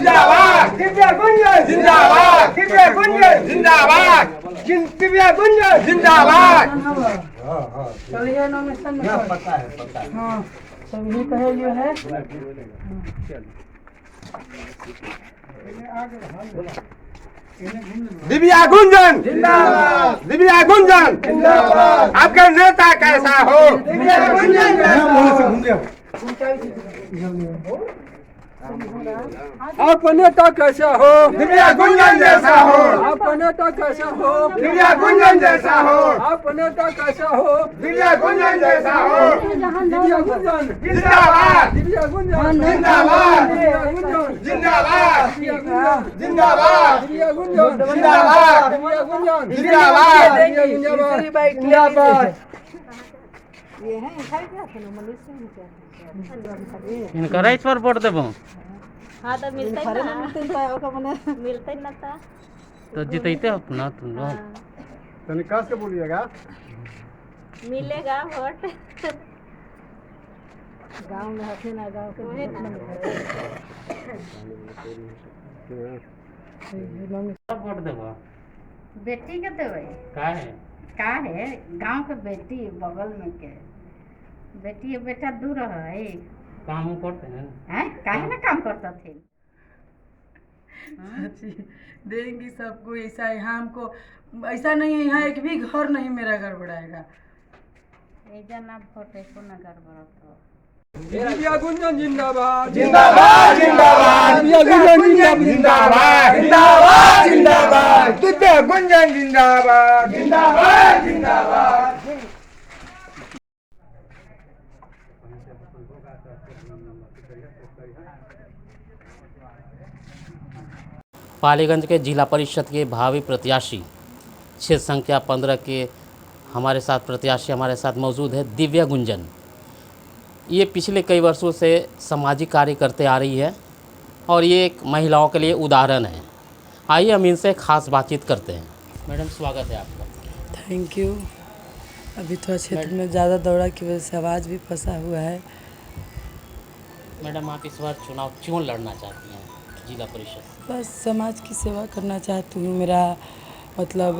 जिंदाबाद दिव्या गुंजन जिंदाबाद दिव्या गुंजन जिंदाबाद दिव्या गुंजन जिंदाबाद। चलिए नॉमिनेशन में पता है हाँ सब यही कहे जो है दिव्या गुंजन जिंदाबाद दिव्या गुंजन जिंदाबाद। आपका नेता कैसा हो दिव्या गुंजन आपका नेता कैसा हो दिव्या गुंजन जैसा हो आपका नेता कैसा हो दिव्या गुंजन जैसा हो आपका नेता कैसा हो दिव्या गुंजन जैसा हो दिव्या गुंजन जिंदाबाद दिव्या गुंजन जिंदाबाद दिव्या गुंजन जिंदाबाद दिव्या गुंजन जिंदाबाद दिव्या गुंजन जिंदाबाद दिव्या गुंजन जिंदाबाद जिंदाबाद इनका राइस पर वोट देबो हाँ तो मिलते ना था तो जीतते अपना तुम लोग। तनी कस के बोलिएगा मिलेगा वोट गांव में हथे ना गांव के सब वोट देबो बेटी के देवे का है गांव के बेटी बगल में के बेटी बेटा दूर है काम करते हैं हैं काहे ना काम करता थे देंगी सबको ऐसा यहाँ हमको ऐसा नहीं है यहाँ एक भी घर नहीं मेरा गड़बड़ाएगा एजा ना वोट एको ना गड़बड़ा दिव्या गुंजन जिंदाबाद जिंदाबाद जिंदाबाद दिव्या गुंजन जिंदाबाद जिंदाबाद जिंदाबाद दिव्या गुंजन जिंदाबाद जिंदाबाद जिंदाबाद। पालीगंज के जिला परिषद के भावी प्रत्याशी क्षेत्र संख्या 15 के हमारे साथ प्रत्याशी हमारे साथ मौजूद है दिव्या गुंजन। ये पिछले कई वर्षों से सामाजिक कार्य करते आ रही है और ये एक महिलाओं के लिए उदाहरण है। आइए हम इनसे खास बातचीत करते हैं। मैडम स्वागत है आपका। Thank you. अभी थोड़ा क्षेत्र में ज़्यादा दौड़ा की वजह से आवाज़ भी फंसा हुआ है। मैडम आप इस बार चुनाव क्यों लड़ना चाहती हैं जिला परिषद? बस समाज की सेवा करना चाहती हूँ। मेरा मतलब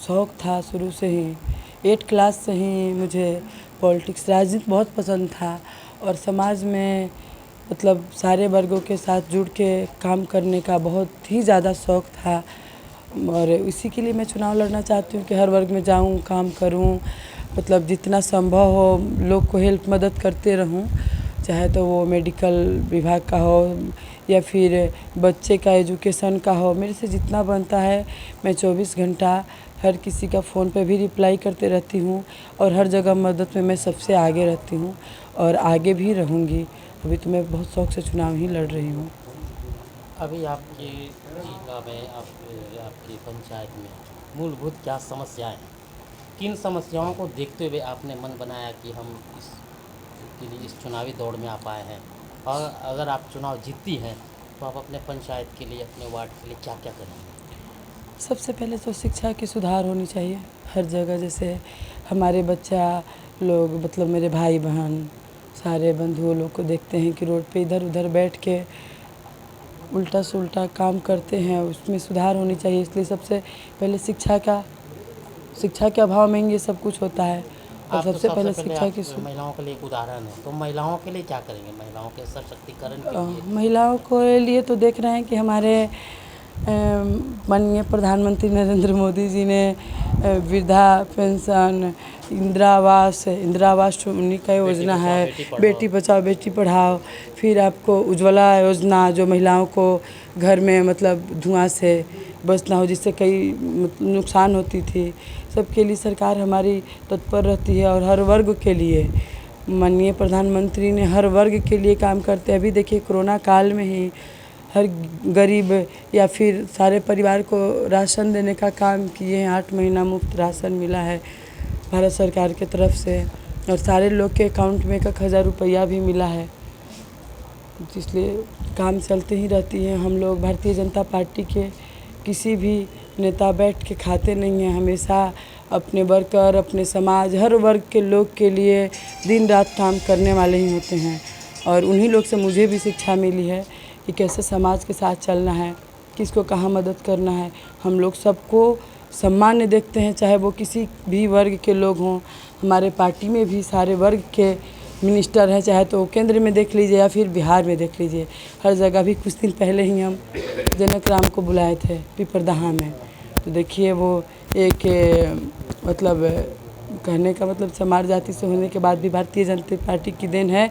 शौक़ था शुरू से ही, 8 क्लास से ही मुझे पॉलिटिक्स राजनीति बहुत पसंद था और समाज में मतलब सारे वर्गों के साथ जुड़ के काम करने का बहुत ही ज़्यादा शौक़ था और इसी के लिए मैं चुनाव लड़ना चाहती हूँ कि हर वर्ग में जाऊँ, काम करूँ, मतलब जितना संभव हो लोग को हेल्प मदद करते रहूँ, चाहे तो वो मेडिकल विभाग का हो या फिर बच्चे का एजुकेशन का हो। मेरे से जितना बनता है मैं 24 घंटा हर किसी का फ़ोन पे भी रिप्लाई करते रहती हूँ और हर जगह मदद में मैं सबसे आगे रहती हूँ और आगे भी रहूँगी। अभी तो मैं बहुत शौक़ से चुनाव ही लड़ रही हूँ। अभी आपके जिला में आपकी पंचायत में मूलभूत क्या समस्याएं हैं? किन समस्याओं को देखते हुए आपने मन बनाया कि हम इस चुनावी दौड़ में आ पाए हैं? और अगर आप चुनाव जीतती हैं तो आप अपने पंचायत के लिए, अपने वार्ड के लिए क्या क्या करेंगे? सबसे पहले तो शिक्षा की सुधार होनी चाहिए हर जगह। जैसे हमारे बच्चा लोग मतलब मेरे भाई बहन सारे बंधुओं लोग को देखते हैं कि रोड पे इधर उधर बैठ के उल्टा सुल्टा काम करते हैं, उसमें सुधार होनी चाहिए। इसलिए सबसे पहले शिक्षा के अभाव में ये सब कुछ होता है और सबसे पहले शिक्षा की महिलाओं के लिए एक उदाहरण है, तो महिलाओं के लिए क्या करेंगे? महिलाओं के सशक्तिकरण के लिए महिलाओं के लिए तो देख रहे हैं कि हमारे माननीय प्रधानमंत्री नरेंद्र मोदी जी ने वृद्धा पेंशन, इंदिरा आवास उन्हीं का योजना है, बेटी बचाओ बेटी पढ़ाओ, फिर आपको उज्ज्वला योजना जो महिलाओं को घर में मतलब धुआं से बचना हो जिससे कई नुकसान होती थी, सबके लिए सरकार हमारी तत्पर रहती है और हर वर्ग के लिए माननीय प्रधानमंत्री ने हर वर्ग के लिए काम करते हैं। अभी देखिए कोरोना काल में ही हर गरीब या फिर सारे परिवार को राशन देने का काम किए हैं। 8 महीना मुफ्त राशन मिला है भारत सरकार के तरफ से और सारे लोग के अकाउंट में 1000 रुपया भी मिला है। इसलिए काम चलते ही रहती है। हम लोग भारतीय जनता पार्टी के किसी भी नेता बैठ के खाते नहीं हैं, हमेशा अपने वर्कर, अपने समाज, हर वर्ग के लोग के लिए दिन रात काम करने वाले ही होते हैं और उन्हीं लोग से मुझे भी शिक्षा मिली है कि कैसे समाज के साथ चलना है, किसको कहाँ मदद करना है। हम लोग सबको सम्मान्य देखते हैं, चाहे वो किसी भी वर्ग के लोग हों। हमारे पार्टी में भी सारे वर्ग के मिनिस्टर हैं, चाहे तो केंद्र में देख लीजिए या फिर बिहार में देख लीजिए, हर जगह भी। कुछ दिन पहले ही हम जनक राम को बुलाए थे पिपरदहा में, तो देखिए वो एक मतलब कहने का मतलब चमार जाति से होने के बाद भी भारतीय जनता पार्टी की देन है,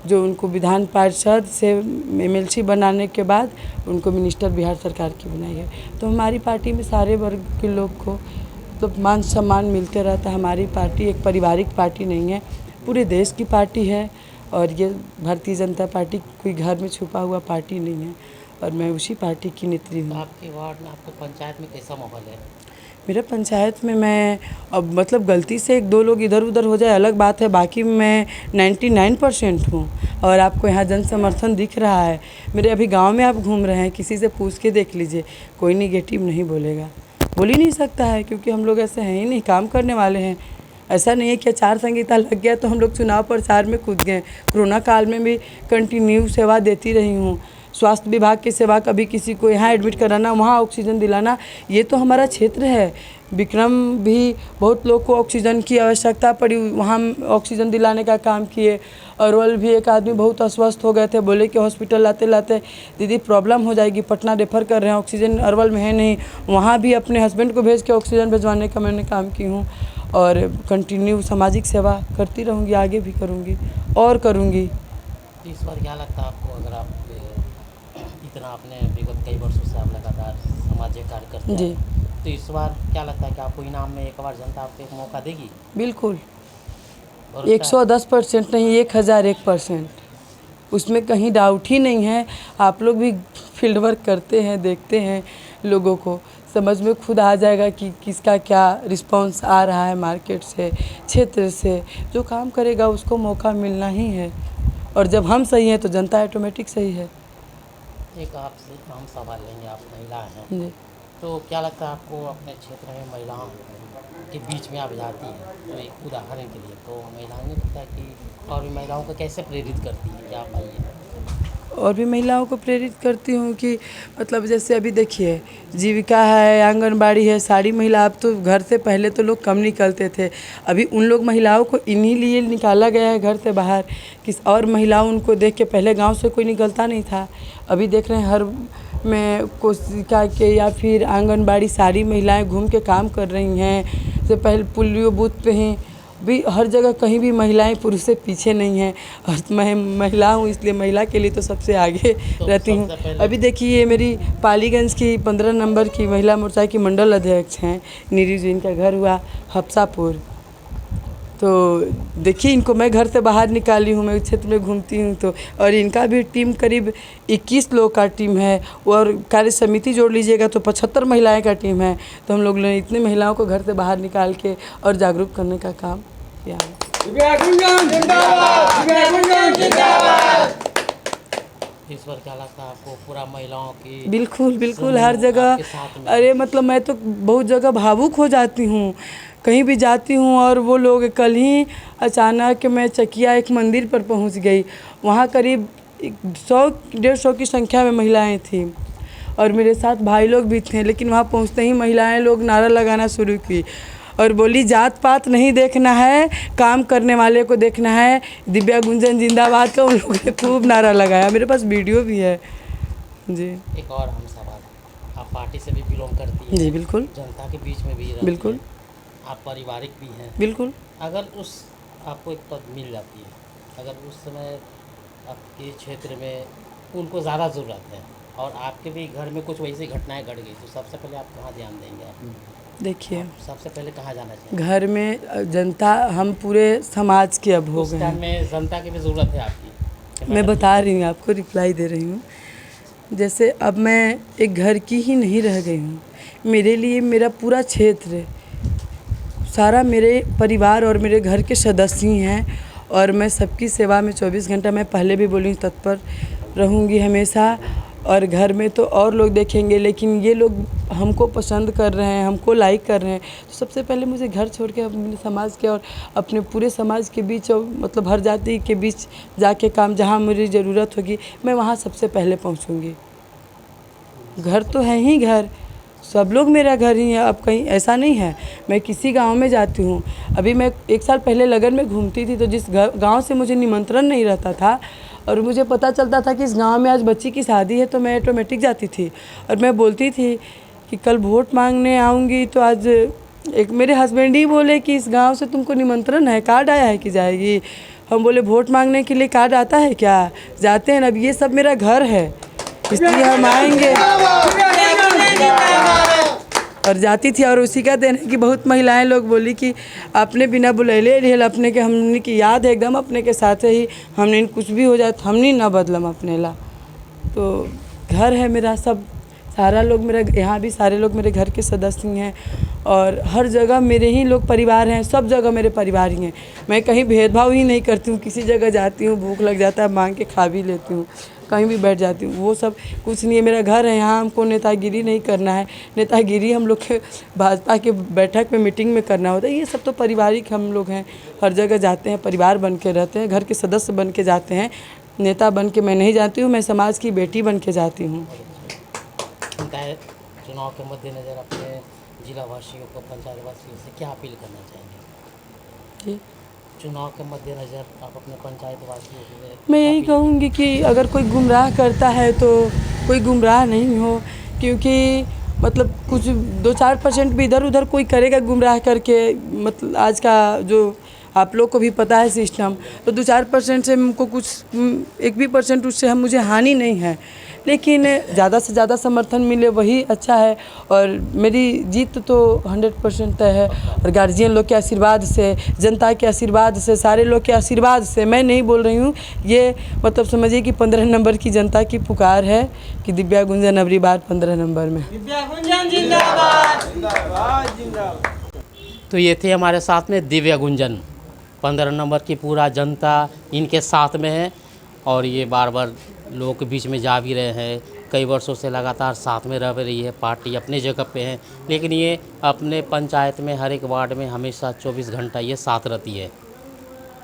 जो उनको विधान पार्षद से MLC बनाने के बाद उनको मिनिस्टर बिहार सरकार की बनाई है। तो हमारी पार्टी में सारे वर्ग के लोग को तो मान सम्मान मिलते रहता है। हमारी पार्टी एक पारिवारिक पार्टी नहीं है, पूरे देश की पार्टी है। और ये भारतीय जनता पार्टी कोई घर में छुपा हुआ पार्टी नहीं है, और मैं उसी पार्टी की नेत्री हूँ। आपके वार्ड में, आपके पंचायत में कैसा माहौल है? मेरे पंचायत में मैं अब मतलब गलती से 1-2 लोग इधर उधर हो जाए अलग बात है, बाकी मैं 99% हूँ। और आपको यहाँ जन समर्थन दिख रहा है। मेरे अभी गांव में आप घूम रहे हैं, किसी से पूछ के देख लीजिए, कोई निगेटिव नहीं बोलेगा, बोल ही नहीं सकता है, क्योंकि हम लोग ऐसे हैं ही नहीं, काम करने वाले हैं। ऐसा नहीं है कि आचार संहिता लग गया तो हम लोग चुनाव प्रचार में कूद गए। कोरोना काल में भी कंटिन्यू सेवा देती रही हूँ। स्वास्थ्य विभाग की सेवा, कभी किसी को यहाँ एडमिट कराना, वहाँ ऑक्सीजन दिलाना, ये तो हमारा क्षेत्र है। विक्रम भी बहुत लोग को ऑक्सीजन की आवश्यकता पड़ी, वहाँ ऑक्सीजन दिलाने का काम किए। अरवल भी एक आदमी बहुत अस्वस्थ हो गए थे, बोले कि हॉस्पिटल लाते लाते दीदी प्रॉब्लम हो जाएगी, पटना रेफर कर रहे हैं, ऑक्सीजन अरवल में है नहीं। वहाँ भी अपने हस्बैंड को भेज के ऑक्सीजन भिजवाने का मैंने काम की हूँ। और कंटिन्यू सामाजिक सेवा करती रहूँगी, आगे भी करूँगी और करूँगी। इस बार क्या लगता है आपको, अगर आप इतना आपने विगत कई वर्षों से आप लगातार सामाजिक कार्य करते जी, हैं, तो इस बार क्या लगता है कि आपको इनाम में एक बार जनता आपको एक मौका देगी? बिल्कुल, 110% नहीं, 1001%, उसमें कहीं डाउट ही नहीं है। आप लोग भी फील्ड वर्क करते हैं, देखते हैं, लोगों को समझ में खुद आ जाएगा कि किसका क्या रिस्पांस आ रहा है मार्केट से, क्षेत्र से। जो काम करेगा उसको मौका मिलना ही है, और जब हम सही हैं तो जनता ऑटोमेटिक सही है। एक आपसे हम सवाल लेंगे, आप महिला हैं, जी, तो क्या लगता है आपको अपने क्षेत्र में महिलाओं के बीच में आप जाती हैं, तो एक उदाहरण के लिए, तो महिलाओं ने लगता है कि और भी महिलाओं को कैसे प्रेरित करती हैं कि आप आइए? और भी महिलाओं को प्रेरित करती हूँ कि मतलब जैसे अभी देखिए, जीविका है, आंगनबाड़ी है, सारी महिला, अब तो घर से पहले तो लोग कम निकलते थे, अभी उन लोग महिलाओं को इन्हीं लिए निकाला गया है घर से बाहर, किस और महिलाओं उनको देख के, पहले गांव से कोई निकलता नहीं था, अभी देख रहे हैं हर में कोशिका के या फिर आंगनबाड़ी सारी महिलाएं घूम के काम कर रही हैं। से पहले पोलियो बूथ पे ही भी हर जगह कहीं भी महिलाएं पुरुष से पीछे नहीं हैं, और मैं महिला हूँ इसलिए महिला के लिए तो सबसे आगे रहती हूँ। अभी देखिए मेरी पालीगंज की 15 नंबर की महिला मोर्चा की मंडल अध्यक्ष हैं नीरू जी, इनका घर हुआ हफ्सापुर। तो देखिए इनको मैं घर से बाहर निकाली हूँ, मैं उस क्षेत्र में घूमती हूँ तो, और इनका भी टीम करीब 21 लोग का टीम है, और कार्य समिति जोड़ लीजिएगा तो 75 महिलाएं का टीम है। तो हम लोग ने इतनी महिलाओं को घर से बाहर निकाल के और जागरूक करने का काम किया है। इस बार क्या लगता है आपको, पूरा महिलाओं की? बिल्कुल बिल्कुल, हर जगह, अरे मतलब मैं तो बहुत जगह भावुक हो जाती हूँ, कहीं भी जाती हूँ। और वो लोग, कल ही अचानक मैं चकिया एक मंदिर पर पहुँच गई, वहाँ करीब 100-150 की संख्या में महिलाएं थीं, और मेरे साथ भाई लोग भी थे, लेकिन वहाँ पहुँचते ही महिलाएं लोग नारा लगाना शुरू की और बोली जात पात नहीं देखना है, काम करने वाले को देखना है, दिव्या गुंजन जिंदाबाद का उन लोगों ने खूब नारा लगाया। मेरे पास वीडियो भी है जी। एक और हम सवाल, आप पार्टी से भी बिलोंग करती हैं? जी बिल्कुल, जनता के बीच में भी रहती बिल्कुल, हैं, आप पारिवारिक भी हैं, बिल्कुल। अगर उस आपको एक पद मिल जाती है, अगर उस समय आपके क्षेत्र में उनको ज़्यादा ज़रूरत है और आपके भी घर में कुछ वैसी घटनाएं घट गई, तो सबसे पहले आप कहाँ ध्यान देंगे? आप देखिए, सबसे पहले कहाँ जाना चाहिए? घर में जनता, हम पूरे समाज के अब हो उस गए टाइम हैं। में जनता की भी ज़रूरत है आपकी। मैं बता रही हूँ आपको, रिप्लाई दे रही हूँ। जैसे अब मैं एक घर की ही नहीं रह गई हूँ, मेरे लिए मेरा पूरा क्षेत्र, सारा मेरे परिवार और मेरे घर के सदस्य ही हैं, और मैं सबकी सेवा में 24 घंटा, मैं पहले भी बोली तत्पर रहूँगी हमेशा। और घर में तो और लोग देखेंगे, लेकिन ये लोग हमको पसंद कर रहे हैं, हमको लाइक कर रहे हैं, तो सबसे पहले मुझे घर छोड़ के अपने समाज के और अपने पूरे समाज के बीच और मतलब हर जाति के बीच जाके काम, जहाँ मेरी ज़रूरत होगी मैं वहाँ सबसे पहले पहुँचूँगी। घर तो है ही घर, सब लोग मेरा घर ही है। अब कहीं ऐसा नहीं है मैं किसी गांव में जाती हूँ। अभी मैं 1 साल पहले लगन में घूमती थी, तो जिस गांव से मुझे निमंत्रण नहीं रहता था और मुझे पता चलता था कि इस गांव में आज बच्ची की शादी है, तो मैं ऑटोमेटिक जाती थी और मैं बोलती थी कि कल वोट मांगने आऊँगी। तो आज एक मेरे हस्बैंड ही बोले कि इस गाँव से तुमको निमंत्रण है, कार्ड आया है कि जाएगी। हम बोले वोट मांगने के लिए कार्ड आता है क्या, जाते हैं। अब ये सब मेरा घर है, इसलिए हम आएंगे। और जाती थी और उसी का दिन है कि बहुत महिलाएं लोग बोली कि आपने बिना बुलैले रेल अपने के, हमने की याद है एकदम अपने के साथ ही, हमने कुछ भी हो जाए तो हमने ना बदलम अपने ला। तो घर है मेरा, सब सारा लोग मेरा, यहाँ भी सारे लोग मेरे घर के सदस्य हैं और हर जगह मेरे ही लोग परिवार हैं, सब जगह मेरे परिवार ही हैं। मैं कहीं भेदभाव ही नहीं करती हूँ, किसी जगह जाती हूँ भूख लग जाता है मांग के खा भी लेती हूँ, कहीं भी बैठ जाती हूँ, वो सब कुछ नहीं है। मेरा घर है, यहाँ हमको नेतागिरी नहीं करना है। नेतागिरी हम लोग के भाजपा के बैठक में मीटिंग में करना होता है। ये सब तो पारिवारिक हम लोग हैं, हर जगह जाते हैं, परिवार बन के रहते हैं, घर के सदस्य बन के जाते हैं। नेता बन के मैं नहीं जाती हूँ, मैं समाज की बेटी बन के जाती हूँ। चुनाव के मद्देनजर अपने जिला वासियों को, पंचायत वासियों से क्या अपील करना चाहेंगे? चुनाव के मद्देनजर आप अपने पंचायत वासियों से? मैं यही कहूँगी कि अगर कोई गुमराह करता है तो कोई गुमराह नहीं हो, क्योंकि मतलब कुछ 2-4% भी इधर उधर कोई करेगा गुमराह करके, मतलब आज का जो आप लोग को भी पता है सिस्टम, तो 2-4% से हमको कुछ 1% उससे हम मुझे हानि नहीं है, लेकिन ज़्यादा से ज़्यादा समर्थन मिले वही अच्छा है। और मेरी जीत तो 100% तय है, और गार्जियन लोग के आशीर्वाद से, जनता के आशीर्वाद से, सारे लोग के आशीर्वाद से, मैं नहीं बोल रही हूँ, ये मतलब समझिए कि 15 नंबर की जनता की पुकार है कि दिव्या गुंजन अबरी बार 15 नंबर में। दिव्या गुंजन जिंदाबाद, जिंदाबाद, जिंदाबाद। तो ये थे हमारे साथ में दिव्या गुंजन, 15 नंबर की पूरा जनता इनके साथ में है और ये बार बार लोगों के बीच में जा भी रहे हैं। कई वर्षों से लगातार साथ में रह रही है, पार्टी अपने जगह पे है, लेकिन ये अपने पंचायत में हर एक वार्ड में हमेशा 24 घंटा ये साथ रहती है।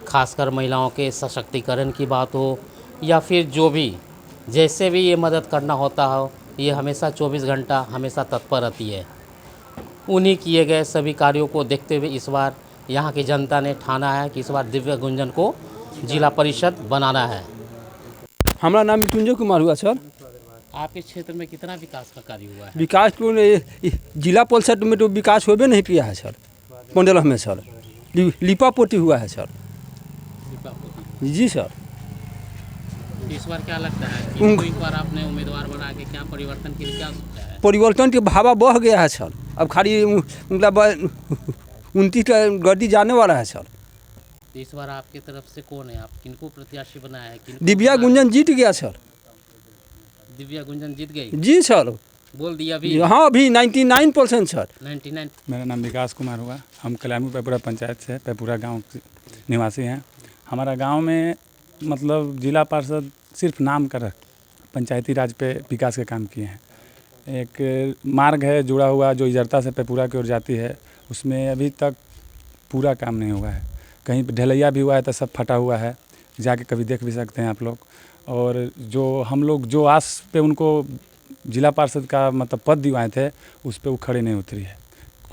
खासकर महिलाओं के सशक्तिकरण की बात हो या फिर जो भी जैसे भी ये मदद करना होता हो, ये हमेशा 24 घंटा हमेशा तत्पर रहती है। उन्हीं किए गए सभी कार्यों को देखते हुए इस बार यहाँ की जनता ने ठाना है कि इस बार दिव्या गुंजन को जिला परिषद बनाना है। हमारा नाम मृत्युंजय कुमार हुआ सर। आपके क्षेत्र में कितना विकास का कार्य हुआ है? विकास तो जिला परिषद में तो विकास होबे नहीं किया है सर। 15 में सर लिपा पोती हुआ है सर। जी सर। इस बार क्या लगता है कि एक बार आपने उम्मीदवार बना के क्या परिवर्तन के लिए क्या सोचा है? परिवर्तन के भावा बह गया है सर। अब खाली मतलब 29 का गड्डी जाने वाला है सर। इस बार आपकी तरफ से कौन है, आप किनको प्रत्याशी बनाया है? दिव्या गुंजन जीत गया सर। दिव्या गुंजन जीत गई? जी सर, बोल दिया अभी? हाँ अभी 99% सर। 99। मेरा नाम विकास कुमार हुआ, हम कल्याणपुर पैपुरा पंचायत से पैपुरा गांव निवासी हैं। हमारा गांव में मतलब जिला पार्षद सिर्फ नाम कर पंचायती राज पे विकास के काम किए हैं। एक मार्ग है जुड़ा हुआ जो इजरता से पैपुरा की ओर जाती है, उसमें अभी तक पूरा काम नहीं हुआ है। कहीं ढलैया भी हुआ है तो सब फटा हुआ है, जाके कभी देख भी सकते हैं आप लोग। और जो हम लोग जो आस पे उनको जिला पार्षद का मतलब पद दिवाए थे, उस पे वो खड़े नहीं उतरी है।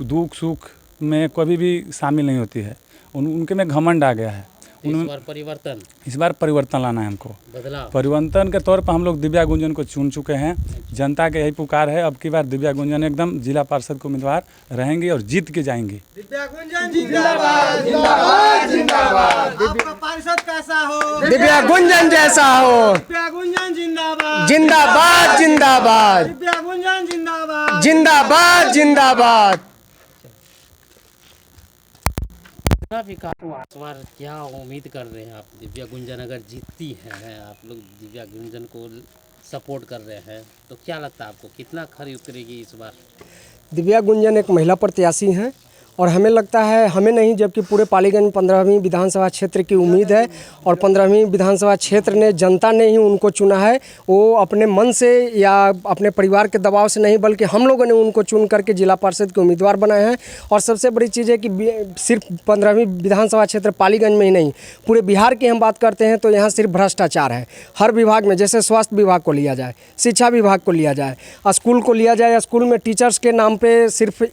दुख सुख में कभी भी शामिल नहीं होती है, उनके में घमंड आ गया है। इस बार परिवर्तन लाना है हमको। बदलाव परिवर्तन के तौर पर हम लोग दिव्या गुंजन को चुन चुके हैं। जनता के यही पुकार है, अब की बार दिव्या गुंजन एकदम जिला पार्षद को उम्मीदवार रहेंगे और जीत के जाएंगी। दिव्या गुंजन जिंदाबाद, जिंदाबाद, जिंदाबाद। आपका पार्षद कैसा हो? दिव्या गुंजन जैसा हो। दिव्या गुंजन जिंदाबाद, जिंदाबाद, जिंदाबाद। दिव्या गुंजन जिंदाबाद, जिंदाबाद, जिंदाबाद। विकास इस बार क्या उम्मीद कर रहे हैं आप? दिव्या गुंजन अगर जीतती है, आप लोग दिव्या गुंजन को सपोर्ट कर रहे हैं, तो क्या लगता है आपको कितना खरी उतरेगी इस बार? दिव्या गुंजन एक महिला प्रत्याशी हैं और हमें लगता है, हमें नहीं जबकि पूरे पालीगंज 15वीं विधानसभा क्षेत्र की उम्मीद है। और 15वीं विधानसभा क्षेत्र ने, जनता ने ही उनको चुना है। वो अपने मन से या अपने परिवार के दबाव से नहीं, बल्कि हम लोगों ने उनको चुन करके जिला पार्षद के उम्मीदवार बनाए हैं। और सबसे बड़ी चीज़ है कि सिर्फ 15वीं विधानसभा क्षेत्र पालीगंज में ही नहीं, पूरे बिहार की हम बात करते हैं तो यहाँ सिर्फ भ्रष्टाचार है। हर विभाग में, जैसे स्वास्थ्य विभाग को लिया जाए, शिक्षा विभाग को लिया जाए, स्कूल को लिया जाए, स्कूल में टीचर्स के नाम पे सिर्फ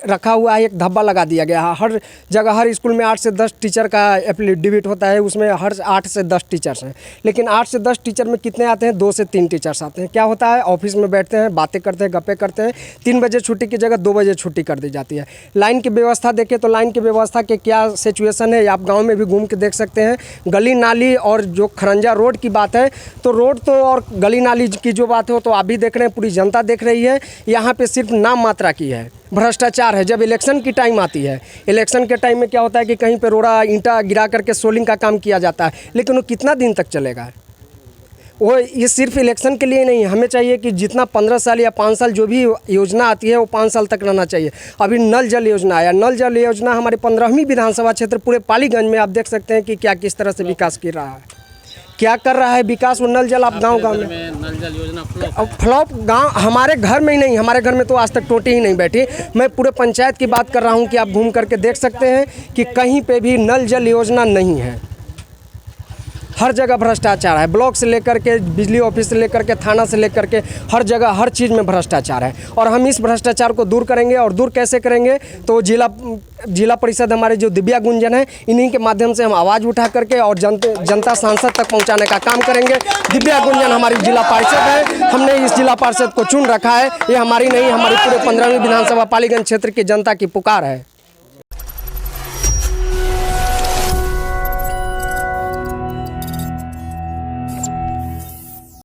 रखा हुआ है, एक धब्बा लगा दिया गया है। हर जगह, हर स्कूल में 8 से 10 टीचर का एफिडेविट होता है, उसमें हर 8 से 10 टीचर्स हैं। लेकिन 8 से 10 टीचर में कितने आते हैं? 2 से 3 टीचर्स आते हैं। क्या होता है? ऑफिस में बैठते हैं, बातें करते हैं, गप्पे करते हैं। 3 बजे छुट्टी की जगह 2 बजे छुट्टी कर दी जाती है। लाइन की व्यवस्था देखें तो लाइन की व्यवस्था के क्या सिचुएशन है, आप गाँव में भी घूम के देख सकते हैं। गली नाली और जो खरंजा रोड की बात है, तो रोड तो और गली नाली की जो बात है तो आप भी देख रहे हैं, पूरी जनता देख रही है। यहाँ पे सिर्फ नाम मात्रा की है, भ्रष्टाचार है। जब इलेक्शन की टाइम आती है, इलेक्शन के टाइम में क्या होता है कि कहीं पे रोड़ा ईंटा गिरा करके सोलिंग का काम किया जाता है, लेकिन वो कितना दिन तक चलेगा? वो ये सिर्फ इलेक्शन के लिए नहीं, हमें चाहिए कि जितना 15 साल या 5 साल जो भी योजना आती है वो 5 साल तक रहना चाहिए। अभी नल जल योजना आया, नल जल योजना हमारे 15वीं विधानसभा क्षेत्र पूरे पालीगंज में आप देख सकते हैं कि क्या किस तरह से विकास कर रहा है, क्या कर रहा है विकास। वो नल जल आप गांव-गांव में नल जल योजना फ्लॉप गांव, हमारे घर में ही नहीं, हमारे घर में तो आज तक टोटी ही नहीं बैठी। मैं पूरे पंचायत की बात कर रहा हूं कि आप घूम करके देख सकते हैं कि कहीं पे भी नल जल योजना नहीं है। हर जगह भ्रष्टाचार है, ब्लॉक से लेकर के बिजली ऑफिस से लेकर के थाना से लेकर के हर जगह हर चीज़ में भ्रष्टाचार है। और हम इस भ्रष्टाचार को दूर करेंगे, और दूर कैसे करेंगे? तो जिला परिषद हमारे जो दिव्या गुंजन है, इन्हीं के माध्यम से हम आवाज़ उठा करके और जनता सांसद तक पहुंचाने का काम करेंगे। दिव्या गुंजन हमारी जिला पार्षद है, हमने इस जिला पार्षद को चुन रखा है। ये हमारी नहीं, हमारी पूरे 15वीं विधानसभा पालीगंज क्षेत्र की जनता की पुकार है।